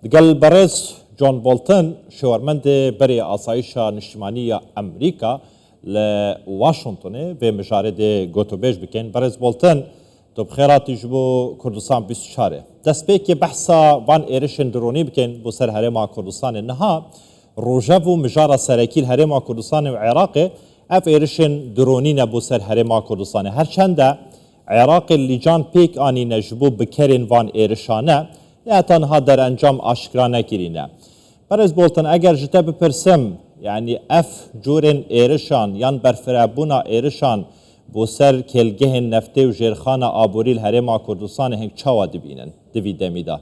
دقل برز جون بولتن شورمند بري آسایشا نشتیمانی امریکا لواشنطن و مجارد گوتوبیج بکن. برز بولتن تو بخیراتی جبو کردستان 24 دست به که بحثا وان ایرشن درونی بکن بو سر هرما کردستان نها روجه و مجارا سرکیل هرما کردستان و عراق اف ایرشن درونی نبو سر هرما کردستان هرچنده عراق اللي جان پیک آنی نجبو بکرین وان ایرشانه یا تنها در انجام آشکرانه کرینه. برز بولتن اگر جتا بپرسم يعني اف جورن ایرشان یان برفرابونا ایرشان بو سر کلگه نفته و جرخان آبوری الهرما کردستان هنگ چاوا دبینن دوی دمیدا؟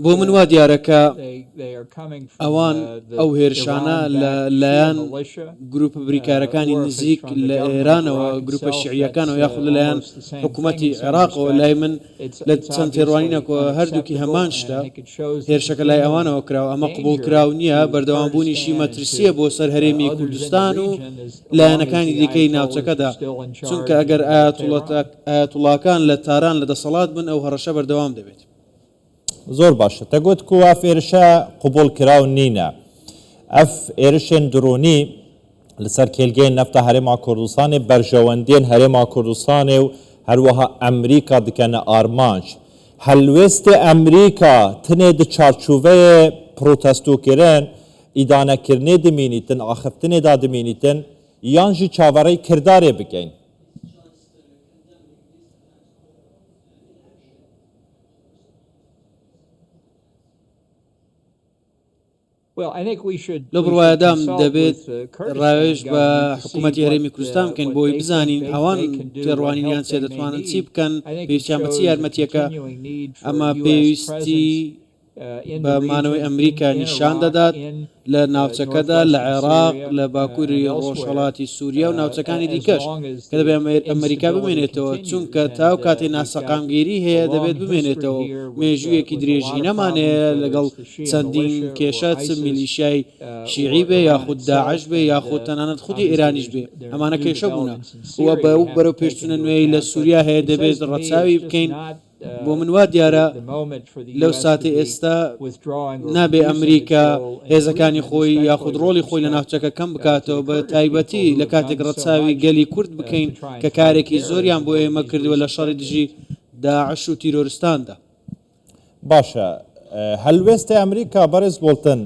بۆ من وا دیارەکە ئەوان ئەو هێرشانە لەلایەن گروپە بریکارەکانی نزیک لە ئێرانەوە گروپە شیعیەکانەوە یاخود لەلایەن حکوومەتی عێراقەوە لای من لە چەند تێڕوانینەکە هەردووکی هەمان شتە هێرشەکە لای ئەوانەوە کراوە ئەمە قبول کراو نییە بەردەوامبوونیشی مەترسیە بۆ سەر هەرێمی کوردستان و لایەنەکانی دیکەی ناوچەکەدا چونکە ئەگەر ئایەتوڵاکان لە تاران لە دەسەڵات بن ئەو هەڕەشە بەردەوام دەبێت. زور باشه تگوت کو اف ایرشا قبول کراو نینا اف ایرشن درونی لسر کلگین نفت هرما کردستان برجواندین هرما کردستان و هر وها امریکا دکن آرمانج هلوست امریکا تنه د چارچوبه پروتستو کرن ایدانه کرنه دمینیتن آخفتنه دا دمینیتن یانجی چاوره کرداره بگین. لە بڕوایەدام دەبێت ڕاوێژ بە حکوومەتی هەرێمی کوردستان بکەین بۆی بزانین ئەوان تێڕوانینیان چێ دەتوانن چی بکەن پێویستیان بە چی یارمەتیەکە ئەمە پێویستی بە مانەوەی ئەمریکا نیشان دەدات لە ناوچەکەدا لە عێراق لە باکووری ڕۆژهەڵاتی سووریا و ناوچەکانی دیکەش کە دەبێت ئەمریکا بمێنێتەوە چونکە تاو کاتێ ناسەقامگیری هەیە دەبێت بمێنێتەوە مێژوویەکی درێژی نەمانەیە لەگەڵ چەندین کێشە چ میلیشیای شیعی بێ یاخود داعش بێ یاخود تەنانەت خودی ئێرانیش بێ ئەمانە کێشە بوونە وە بەرەو پێشچوونە نوێی لە سووریا هەیە دەبێت ڕەچاوی بکەین بۆ من وا دیارە لەو ساتی ئێستا نابێ ئەمریکا هێزەکانی خۆی یاخود ڕۆڵی خۆی لە ناوچەکە کەم بکاتەوە بە تایبەتی لە کاتێک ڕەچاوی گەلی کورد بکەین کە کارێکی زۆریان بۆ ئێمە کردووە لە شەڕی دژی داعش و تیرۆریستاندا. باشە هەلوێستە ئەمریکا بەرز بولتن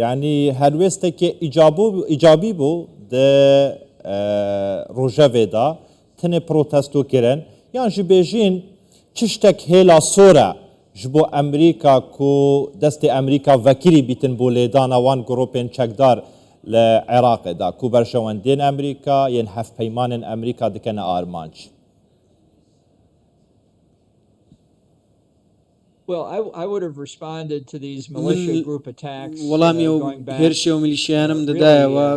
یعنی هەلوێستێکی ئیجابی بوو ڕۆژەوێدا تنێ پرۆتەستۆکردن یان ji bêjin çi ştek hêla sor e ji bo Emerîka ku destê Emerîka vekirî bîtin bû lêdana wan gropên çekdar li Iraqê da ku berşewendên Emerîka yên hevpeymanên Emerîka dikene armanc. وەڵامی ئەو هێرشی و میلیشیانم دەدایەوە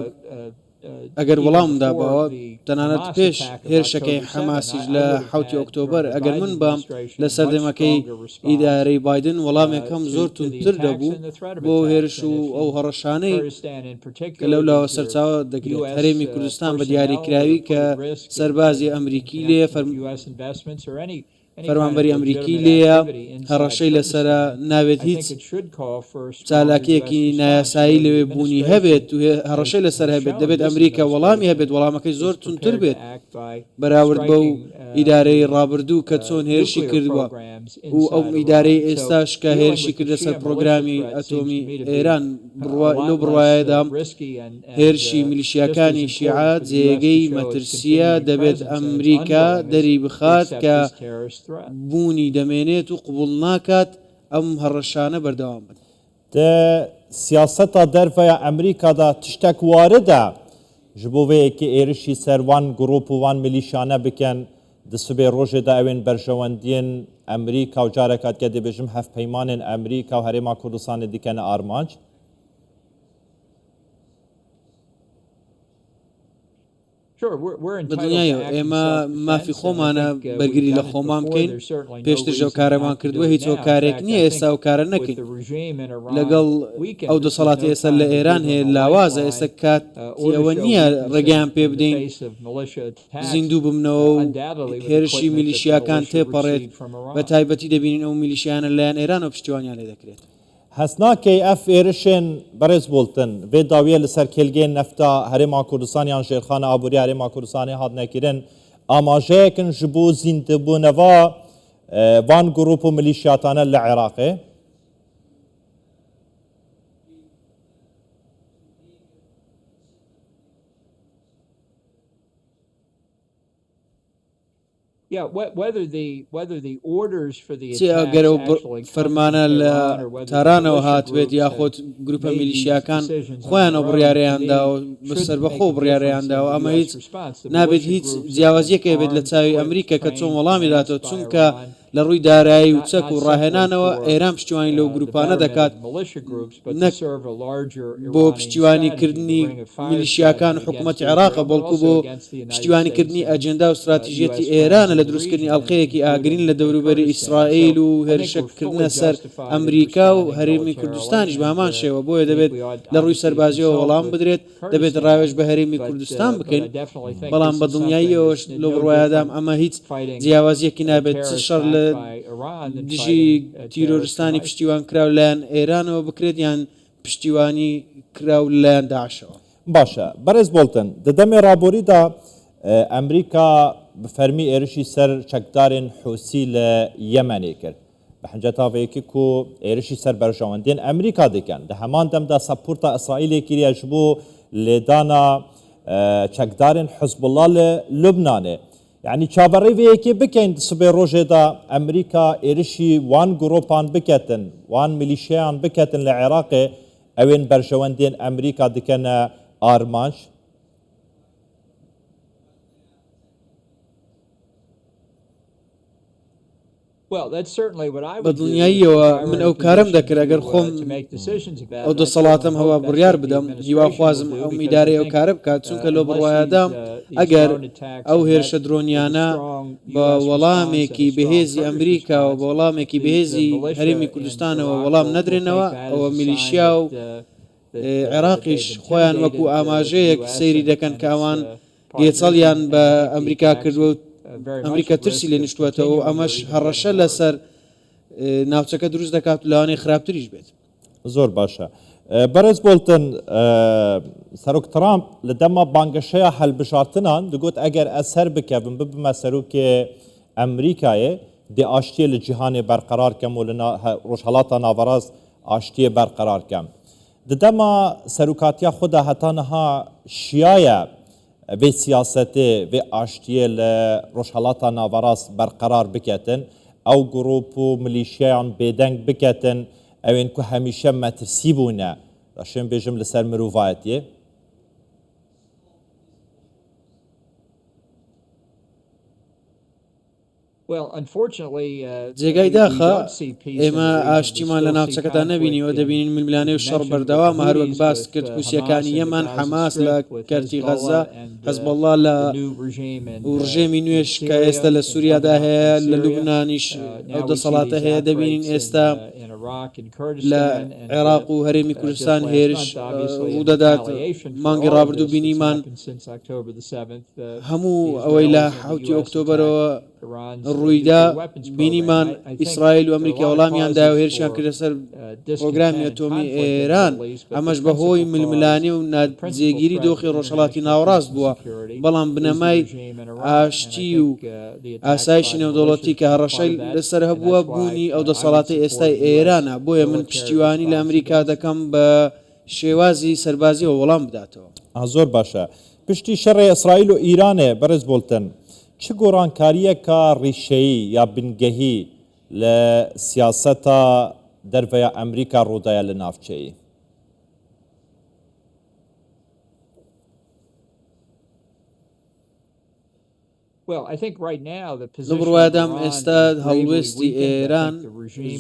ئەگەر وەڵام دابەوە تەنانەت پێش هێرشەکەی حەماسیش لە 7 ئۆکتۆبەر ئەگەر من بام لە سەردەمەکەی ئیدارەی بایدن وەڵامێکم زۆر تونتر دەبوو بۆ هێرش و ئەو هەڕەشانەی کە لەولاوە سەرچاوە دەگرێت هەرێمی کوردستان بە دیاریکراوی کە سەربازی ئەمریکی لێ فەرمانبەری ئەمریکی لێیە هەڕەشەی لەسرە ناوێت هیچ چالاکیەکی نایاسایی لەوێ بوونی هەبێت و هەڕەشەی لەسەر هەبێت دەبێت ئەمریکا وەڵامی هەبێت وەڵامەکەی زۆر تونتر بێت بەراورد بەو ئیدارەی ڕابردوو کە چۆن هێرشی کردووە و ئەو ئیدارەی ئێستاش کە هێرشی کردە سەر پرۆگرامی ئەتۆمی ئێران لەو بڕواایەدام هێرشی میلیشیاکانی شیعە جێگەی مەترسیە دەبێت ئەمریکا دەری بخات کە بوونی دەمێنێت و قبول ناکات ئەم هەڕەشانە بەردەوام بن. سیاسەتا دەرفەیە ئەمریکادا تشتێک واردە ji bo vê yekê êrişî ser van grûp û van milîşane bikin di sibê rojê de ew ên berjewendiyên Emerîka û carek hatike dibêjim hevpeymanên Emerîka û Herêma Kurdistanê dikene armanc. بەدڵنیایەوە ئێمە مافی خۆمانە بەرگری لە خۆمان بکەین پێشتر ژەو کارەمان کردووە هیچ کارێک نییە ئێستا و کارە نەکەین لەگەڵ ئەو دەسەڵاتی ئێستا لە ئێران هەیە لاوازە ئێستا کاتیەوە نییە ڕێگەیان پێ بدەین زیندوو بمنەوە و هێرشی میلیشیاکان تێپەڕێت بە تایبەتی دەبینین ئەو میلیشیانە لایەن ئێران و پشتیوانیان لێ دەکرێت هەسناکەی ئەف ئێرشێن بەڕێز بولتن بێ داویە لەسەر کێلگەین نەفتا هەرێما کوردستانیان ژێرخانە ئابووری هەرێما کوردستانی هاتنەکردن ئاماژەیەکن ji بۆ زیندبوونەوە وان گروپ و میلیشیاتانە لە عێراقێ ئەگەر فەرمانە لە تارانەوە هاتوێت یاخۆت گروپە میلیشیاکان خۆیان ئەو بڕیارەیاندا و بەسەر بەخۆ بڕیارەیاندا و ئەمە هیچ نابێت هیچ جیاوازیەکە بێت لە چاوی ئەمریکا کە چۆن وەڵامی داتەوە چونکە لە ڕووی دارایی و چەک و ڕاهێنانەوە ئێران پشتیوانی لەو گروپانە دەکات بۆ پشتیوانیکردنی میلیشیاکان و حکوومەتی عێراقە بەڵکو بۆ پشتیوانیکردنی ئەجەندا و استراتیژیەتی ئێرانە لە دروستکردنی ئەڵقەیەکی ئاگرین لە دەوروبەری ئیسرائیل و هێرشەکردنە سەر ئەمریکا و هەرێمی کوردستانیش بە هەمان شێوە بۆیە دەبێت لە ڕووی سەربازیەوە وەڵام بدرێت دەبێت ڕاوێژ بە هەرێمی کوردستان بکەین بەڵام بە دڵنیاییەوەش لەو بڕوایەدام ئەمە هیچ جیاوازیەکی نابێت شەڕ لە دژی تیرۆریستانی پشتیوان کراو لایەن ئێرانەوە بکرێت یان پشتیوانی کراو لایەن داعشەوە باشە بەڕێز بولتن دەدەمێ ڕابۆریدا ئەمریکا بفەرمی ئێرشی سەر چەکدارên حوسی لە یەمەنێ کرد بە حەنجەتاڤەیەکی و ئێرشی سەر بەرژەوەندێن ئەمریکا دەکەن لە هەمان دەمدا سەپورتە ئەسرائیلێ کریە ji بۆ لێدانا چەکدارên حزبوڵڵا لە لوبنانê یعنی چاوەڕێوەیەکی بکەین سبێ ڕۆژێدا ئەمریکا ئێرشی وان گرۆپان بکەتن وان میلیشیان بکەتن لە عێراقێ ئەوێن بەرژەوەندێن ئەمریکا دکەنە ئارمانج بە دڵنیاییەوە من ئەو کارم دەکرد ئەگەر خۆم ئەو دەسەڵاتم هەوا بڕیار بدەم هیواخوازم ئەو میدارەی ئەو کارە بکات چونکە لۆ بڕواایەدام ئەگەر ئەو هێرشە درۆنیانە بە وەڵامێکی بەهێزی ئەمریکا و بە وەڵامێکی بەهێزی هەرێمی کوردستانەوە وەڵام نەدرێنەوە ئەوە میلیشیا و عێراقیش خۆیان وەکو ئاماژەیەک سەیری دەکەن کە ئەوان گێچەڵیان بە ئەمریکا کردووە ئەمریکا ترسی لێ نیشتوێتەوە ئەمەش هەڕەشە لەسەر ناوچەکە دروست دەکات و لەوانەیە خراپتریش بێت زۆر باشە بەڕێز بولتن سەرۆک ترامپ لە دەما بانگەشەیە هەلبژارتنان دەگوت ئەگەر ئەس هەر بکەبم ببمە سەرۆکێ ئەمریکایە دێ ئاشتیە لە جیهانێ بەرقەرار کەم و لە ڕۆژهەڵاتە ناوەڕاست ئاشتیە بەرقەرار کەم دەما سەرۆکاتیا خۆدا هەتانەها شیایە vê siyasetê vê aştiyê li rojhelata navarast berqerar biketin ew grûp û milîşeyan bêdeng biketin ew ên ku hemîşe metirsî bûne şên bêjim li ser mirovayetiyê جێگای داخە ئێمە ئاشتیمان لە ناوچەکەدا نەبینیەوە دەبینین ململانەی و شەڕ بەردەوامە هەروەک باس کرد کوسیەکانی یەمان حەماس لە کەرتی غەزا حەزبەڵڵا لە ڕژێمی نوێش کە ئێستا لە سووریادا هەیە لە لوبنانیش ئەو دەسەڵاتە هەیە دەبینین ئێستا لە عێراق و هەرێمی کوردستان هێرش ڕوودەدات مانگی ڕابردوو بینیمان هەموو ئەوەی لە 7 ئۆکتۆبەرەوە ڕوویدا بینیمان ئیسرائیل و ئەمریکا وەڵامیاندا و هێرشیان کردە سەر پرۆگرامی ئەتۆمی ئێران ئەمەش بەهۆی ململانی و ناجێگیری دۆخی ڕۆژهەڵاتی ناوەڕاست بووە بەڵام بنەمای ئاشتی و ئاسایشی نێودەوڵەتی کە هەڕەشەی لەسەر هەبووە بوونی ئەو دەسەڵاتی ئێستای ئێرانە بۆیە من پشتیوانی لە ئەمریکا دەکەم بە شێوازی سەربازیەوە وەڵام بداتەوە زۆر باشە پشتی شەڕی ئیسرائیل و ئیرانێ بەڕێز بولتن چ گۆڕانکاریەکە ڕیشەیی یا بنگەهی لە سیاسەتە دەربەیە ئەمریکا ڕوودایە لە ناوچەیی لە بڕوادام ئێستا هەڵوێستی ئێران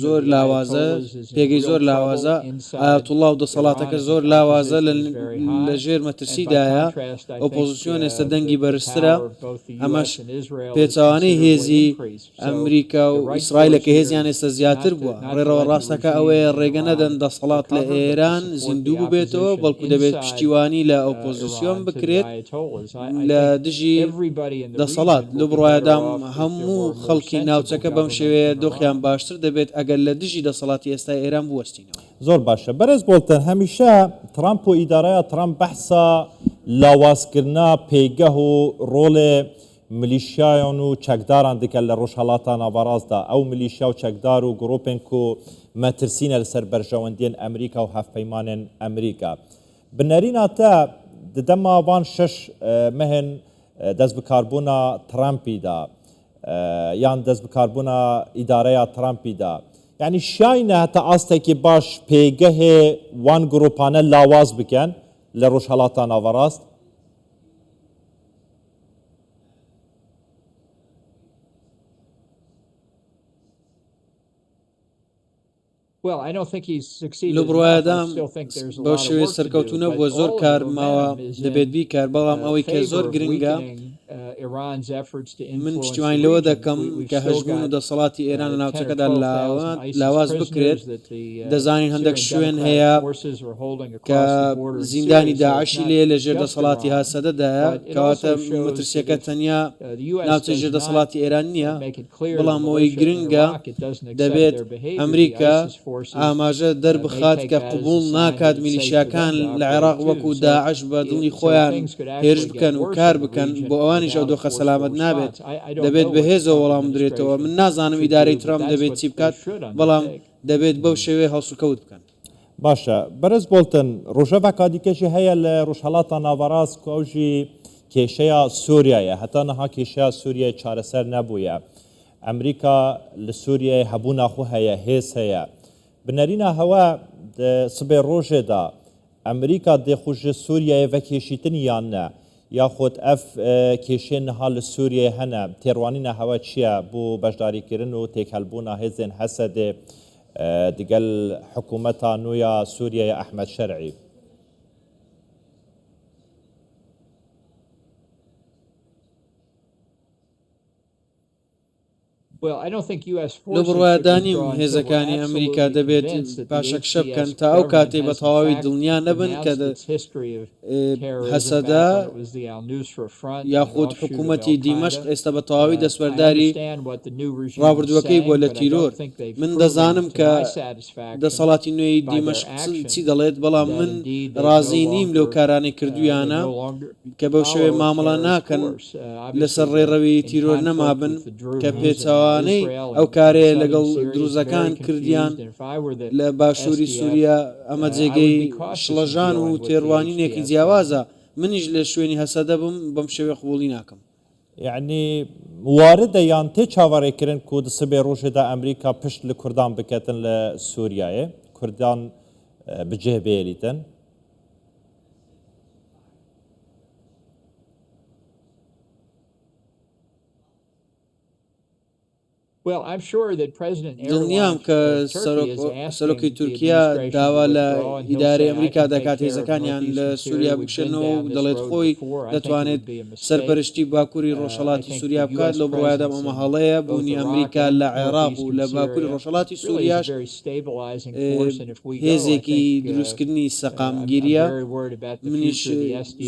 زۆر لاوازە پێگەی زۆر لاوازە ئایەتوڵڵا و دەسەڵاتەکە زۆر لاوازە لە ژێر مەترسیدایە ئۆپۆزیسیۆن ئێستا دەنگی بەرزترە ئەمەش پێچەوانەی هێزی ئەمریکا و ئیسرائیلەکە هێزیان ئێستا زیاتر بووە ڕێڕەوە ڕاستەکە ئەوەیە ڕێگە نەدەن دەسەڵات لە ئێران زیندوو ببێتەوە بەڵکو دەبێت پشتیوانی لە ئۆپۆزیسیۆن بکرێت لە دژی دەسەڵات لە بڕوایدام هەموو خەڵکی ناوچەکە بەم شێوەیە دۆخیان باشتر دەبێت ئەگەر لە دژی دەسەڵاتی ئێستا ئێران بوەستینەوە زۆر باشە بەرز بۆڵتن هەمیشە ترامپ و ئیدارەیە ترامپ بەحسا لاوازکردنا پێیگەه و ڕۆڵێ ملیشیایان و چەکداران دکەن لە ڕۆژهەڵاتە ناوەڕاستدا ئەو ملیشیا و چەکدار و گرۆپێن و مەترسینە لەسەر بەرژەوەندیên ئەمریکا و هەفپەیمانên ئەمریکا بنەریناتە ددەما وان شەش مەهن دەست بکاربوونا ترامپیدا یان دەست بکاربوونا ئیدارەیە ترامپیدا یعنی شاینە هەتا ئاستێکی باش پێیگەهێ وان گرۆپانە لاواز بکەن لە ڕۆژهەڵاتە ناوەڕاست لە بڕوایدام بەو شێوەیە سەرکەوتونە بۆ زۆر کار ماوە دەبێت بیکار بەڵام ئەوەی کە زۆر گرنگە من پشتیوانی لەوە دەکەم کە هەژمون و دەسەڵاتی ئێران لە ناوچەکەدا لاواز بکرێت دەزانین هەندێک شوێن هەیە کە زیندانی داعشی لێ لە ژێر دەسەڵاتی هاسەدەدایە کەواتە مەترسیەکە تەنیا ناوچە ژێر دەسەڵاتی ئێران نییە بەڵام ئەوەی گرنگە دەبێت ئەمریکا ئاماژە دەربخات کە قبول ناکات میلیشیاکان لە عێراق وەکو داعش بە دڵی خۆیان هێرش بکەن و کار بکەن بۆ ئەوانیش ئەو دۆخە سەلامەت نابێت دەبێت بەهێزەوە وەڵام درێتەوە من نازانم ئیدارەی ترامپ دەبێت چی بکات بەڵام دەبێت بەو شێوەیە هەڵسوکەوت بکەن باشە بەرز بۆڵتن ڕۆژەڤە دیکەشی هەیە لە ڕۆژهەڵاتە ناوەڕاست کۆژی کێشەیە سووریایە هەتا نەها کێشەیە سووریای چارەسەر نەبووە ئەمریکا لە سووریای هەبوو ناخۆ هەیە هێز هەیە بنەرینە هەوە سبێ ڕۆژێدا ئەمریکا دێخوژە سووریای ڤەکێشیتن یان نە یاخۆت ئەف کێشێن نەها لە سووریای هەنە تێڕوانینە هەوە چییە بۆ بەشداریکردن و تێکهەلبوونا هێزێن هەسەدێ دگەل حکوومەتە نوێیە سووریای ئەحمەد شەرعی لە بڕوادانیم هێزەکانی ئەمریکا دەبێت پاشەکشە بکەن تا ئەو کاتێ بە تەواوی دڵنیا نەبن کە هەسەدا یاخود حکوومەتی دیمەشق ئێستا بە تەواوی دەسوەرداری ڕابردووەکەی بۆ لە تیرۆر من دەزانم کە دەسەڵاتی نوێی دیمەشق چی دەڵێت بەڵام من ڕازی نیم لەو کارانەی کردویانە کە بەو شێوێ مامەڵە ناکەن لەسەر ڕێڕەوی تیرۆر نەمابن کە پێچەوە ئەو کارەیە لەگەڵ دروزەکان کردیان لە باشووری سووریا ئەمە جێگەی شڵەژان و تێڕوانینێکی جیاوازە منیش لە شوێنی هەسەدە بم بەم شێوێ قبوڵی ناکەم یعنی واردە یان تێ چاوەڕێکردن کو دەسەبێ ڕۆژێدا ئەمریکا پشت لە کوردان بکەتن لە سووریایە کوردان بجێبێریتن دڵنیام کە سەرۆکی تورکیا داوا لە ئیدارەی ئەمریکا دەکات هێزەکانیان لە سووریا بکشێنەوە و دەڵێت خۆی دەتوانێت سەرپەرشتی باکووری ڕۆژهەڵاتی سووریا بکات لە بڕوایدام ئەمە هەڵەیە بوونی ئەمریکا لە عێراق و لە باکووری ڕۆژهەڵاتی سووریاش هێزێکی دروستکردنی سەقامگیریە منیش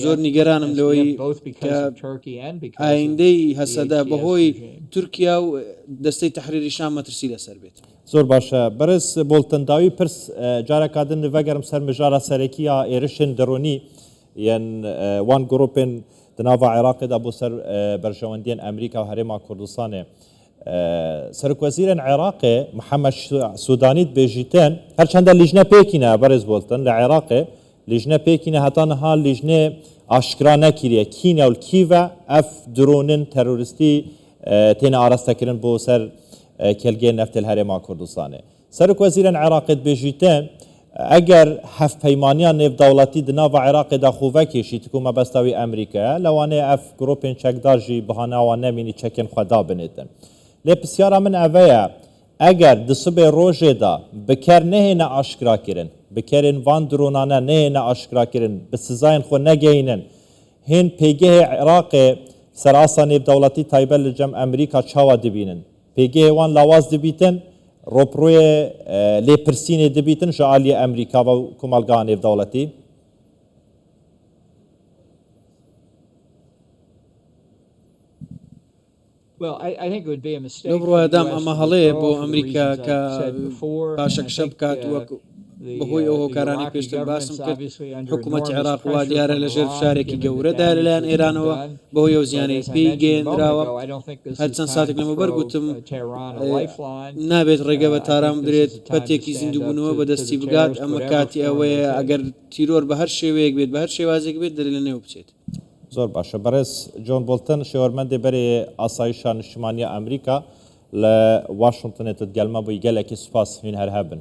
زۆر نیگەرانم لەوەی کە ئایندەی هەسەدا بەهۆی تورکیا و دەستەی تحریری شام مەترسی لەسەر بێت زۆر باشە بەرز بۆڵتەنداوی پرس جارەکادن ڤەگەرم سەر مژارە سەرەکیە ئێرشن دەڕۆنی یان وان گرۆپێن دناڤە عێراقیدا بۆ سەر بەرژەوەندیên ئەمریکا و هەرێما کوردستانێ سەرکوەزیرن عێراقێ محەممەد سوودانیت بێژیتن هەرچەندە لیژنە پێکینە بەرز بۆڵتن لە عێراقێ لیژنە پێکینە هەتا نەها لیژنێ ئاشکرا نەکیریە کینە و کیڤە ئەف درۆنن تەرۆریستی تێنە ئاراستەکردن بۆ سەر کێلگەی نەفتل هەرێما کوردستانێ سەرکوەزیرن عێراقیت بێژیتن ئەگەر هەفپەیمانیان نێودەوڵەتی دناوە عێراقی داخوڤەکێشی تکو مەبەستاوی ئەمریکایە لەوانەیە ئەف گرۆپێن چەکداژی بەهاناوە نەمینی چەکێن خۆدا بنێتن لێ پرسیارە من ئەvەیە ئەگەر دسبێ ڕۆژێدا بکەر نەهێنە ئاشکراکردن بکەرێن وان درۆنانە نەهێنە ئاشکراکردن بە سزایان خۆ نەگەینن هێن پێگەهێ عێراقێ سەراسا نێودەوڵەتی تایبەت لە جەم ئەمریکا چاوا دبینن پێگەهێ وان لاواز دبیتن ڕۆپڕۆیە لێپرسینێ دەبیتن ژە عالیە ئەمریکا بە کۆمەلگا نێودەوڵەتی لەو ڕۆیەدام ئەمە هەڵەیە بۆ ئەمریکا کە پاشەک شەب کات وەک بەهۆی ئەو هۆکارانی پێشتر باسم کرد حکوومەتی عێراق وا دیارە لەژێر فشارێکی گەورەدا لەلایەن ئێرانەوە بەهۆی ئەو زیانەی پێی گەێنراوە هەر چەند ساتێک لەمەبەر گوتم نابێت ڕێگە بە تارام بدرێت پەتێکی زیندووبوونەوە بەدەستی بگات ئەمە کاتی ئەوەیە ئەگەر تیرۆر بە هەر شێوەیەک بێت بە هەر شێوازێک بێت دەری لە نێو بچێت زۆر باشە بەڕێز جۆن بۆلتن شێوەرمەندێ بەرێ ئاسایشە نیشتیمانیە ئەمریکا لە واشنگتنێتت گەلمە بووی گەلێکی سوپاس هین هەر هەبن